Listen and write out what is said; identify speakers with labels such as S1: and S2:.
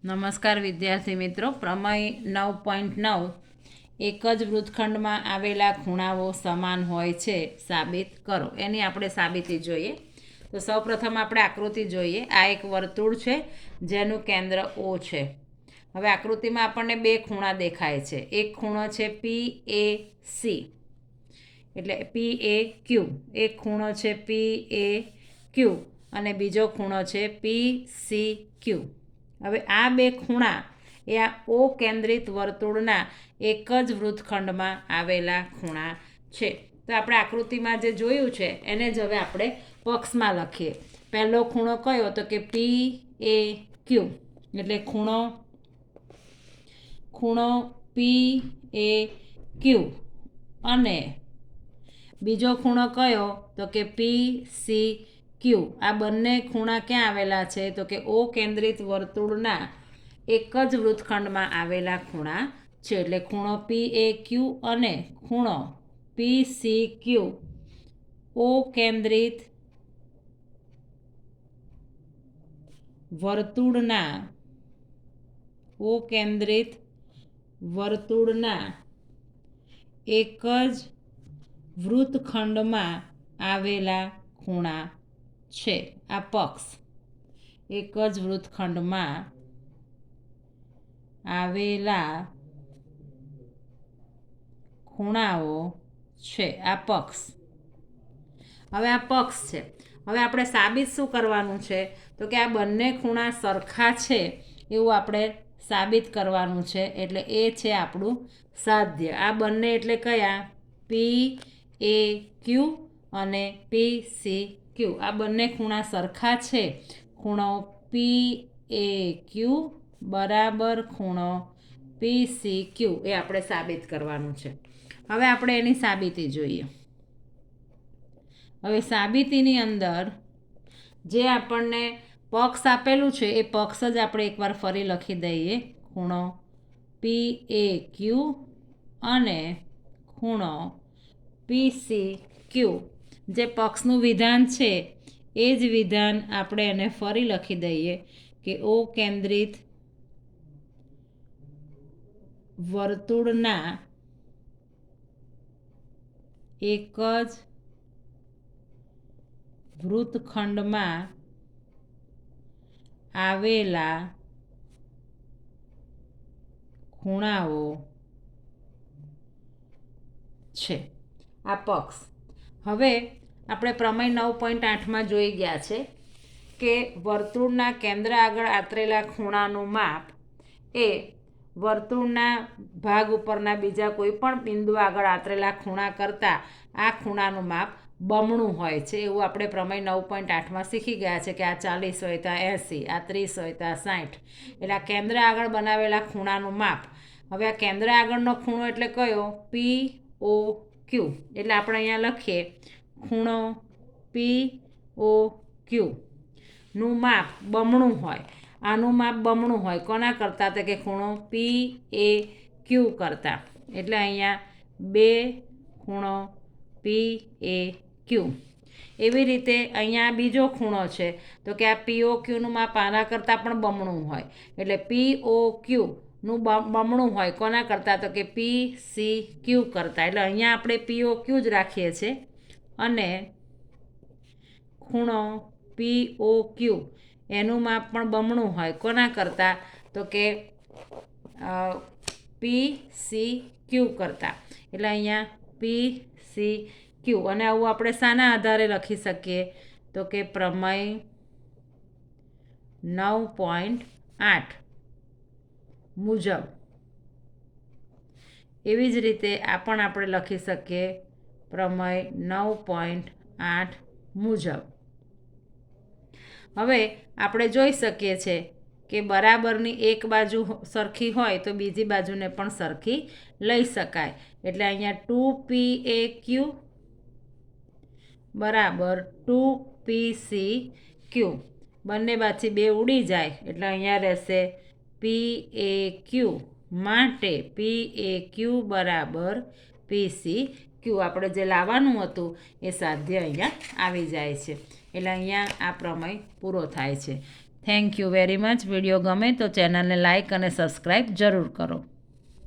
S1: નમસ્કાર વિદ્યાર્થી મિત્રો, પ્રમેય 9.9 એક જ વૃત્તખંડમાં આવેલા ખૂણાઓ સમાન હોય છે સાબિત કરો. એની આપણે સાબિતી જોઈએ. તો સૌપ્રથમ આપણે આકૃતિ જોઈએ. આ એક વર્તુળ છે જેનું કેન્દ્ર O છે. હવે આકૃતિમાં આપણને બે ખૂણા દેખાય છે. એક ખૂણો છે PAC એટલે PAQ, એક ખૂણો છે PAQ અને બીજો ખૂણો છે PCQ. હવે આ બે ખૂણા એ આ O કેન્દ્રિત વર્તુળના એક જ વૃત્તખંડમાં આવેલા ખૂણા છે. તો આપણે આકૃતિમાં જે જોયું છે એને જ હવે આપણે પક્ષમાં લખીએ. પહેલો ખૂણો કયો? તો કે PAQ એટલે ખૂણો PAQ અને બીજો ખૂણો કયો? તો કે PCQ. આ બંને ખૂણા ક્યાં આવેલા છે? તો કે O કેન્દ્રિત વર્તુળના એક જ વૃત્તખંડમાં આવેલા ખૂણા છે. એટલે ખૂણો PAQ અને ખૂણો PCQ O કેન્દ્રિત વર્તુળના એક જ વૃત્તખંડમાં આવેલા ખૂણા છે. આ પક્ષ એક જ વૃત્તખંડમાં આવેલા ખૂણાઓ છે. આ પક્ષ. હવે આ પક્ષ છે. હવે આપણે સાબિત શું કરવાનું છે? તો કે આ બંને ખૂણા સરખા છે એવું આપણે સાબિત કરવાનું છે. એટલે એ છે આપણું સાધ્ય. આ બંને એટલે કયા? PAQ અને PCQ. આ બંને ખૂણા સરખા છે. ખૂણો PAQ બરાબર ખૂણો PCQ એ આપણે સાબિત કરવાનું છે. હવે આપણે એની સાબિતી જોઈએ. હવે સાબિતીની અંદર જે આપણને પક્ષ આપેલું છે એ પક્ષ જ આપણે એકવાર ફરી લખી દઈએ. ખૂણો PAQ અને ખૂણો PCQ. જે પક્ષનું વિધાન છે એ જ વિધાન આપણે એને ફરી લખી દઈએ કે O કેન્દ્રિત વર્તુળના એક જ વૃત્તખંડમાં આવેલા ખૂણાઓ છે. આ પક્ષ. હવે આપણે પ્રમેય 9.8માં જોઈ ગયા છે કે વર્તુળના કેન્દ્ર આગળ આતરેલા ખૂણાનું માપ એ વર્તુળના ભાગ ઉપરના બીજા કોઈ પણ બિંદુ આગળ આતરેલા ખૂણા કરતાં આ ખૂણાનું માપ બમણું હોય છે. એવું આપણે પ્રમેય 9.8માં શીખી ગયા છે કે આ 40 હોય તો આ 80, આ 30 હોય તો આ 60. એટલે આ કેન્દ્ર આગળ બનાવેલા ખૂણાનું માપ. હવે આ કેન્દ્ર આગળનો ખૂણો એટલે કયો? POQ. એટલે આપણે અહીંયા લખીએ ખૂણો POQ નું માપ બમણું હોય. આનું માપ બમણું હોય કોના કરતાં? તો કે ખૂણો PAQ કરતાં. એટલે અહીંયા બે ખૂણો PAQ. એવી રીતે અહીંયા બીજો ખૂણો છે તો કે આ POQનું માપ આના કરતાં પણ બમણું હોય. એટલે POQ નું બમણું હોય કોના કરતાં? તો કે PCQ કરતાં. એટલે અહીંયા આપણે POQ જ રાખીએ છીએ અને ખૂણો POQ એનું માપ પણ બમણું હોય કોના કરતાં? તો કે PCQ કરતાં. એટલે અહીંયા PCQ. અને આવું આપણે શાના આધારે લખી શકીએ? તો કે પ્રમેય 9.8 મુજબ. એવી જ રીતે આ પણ આપણે લખી શકીએ પ્રમેય 9.8 મુજબ. હવે આપણે જોઈ શકીએ છીએ કે બરાબરની એક બાજુ સરખી હોય તો બીજી બાજુને પણ સરખી લઈ શકાય. એટલે અહીંયા 2PAQ બરાબર 2PCQ. બંને બાજુ બે ઉડી જાય એટલે અહીંયા રહેશે PAQ માટે PAQ બરાબર PCQ. આપણે જે લાવવાનું હતું એ સાધ્ય અહીંયા આવી જાય છે. એટલે અહીંયા આ પ્રમેય પૂરો થાય છે. Thank you very much. Video ગમે તો ચેનલને લાઇક અને સબસ્ક્રાઈબ જરૂર કરો.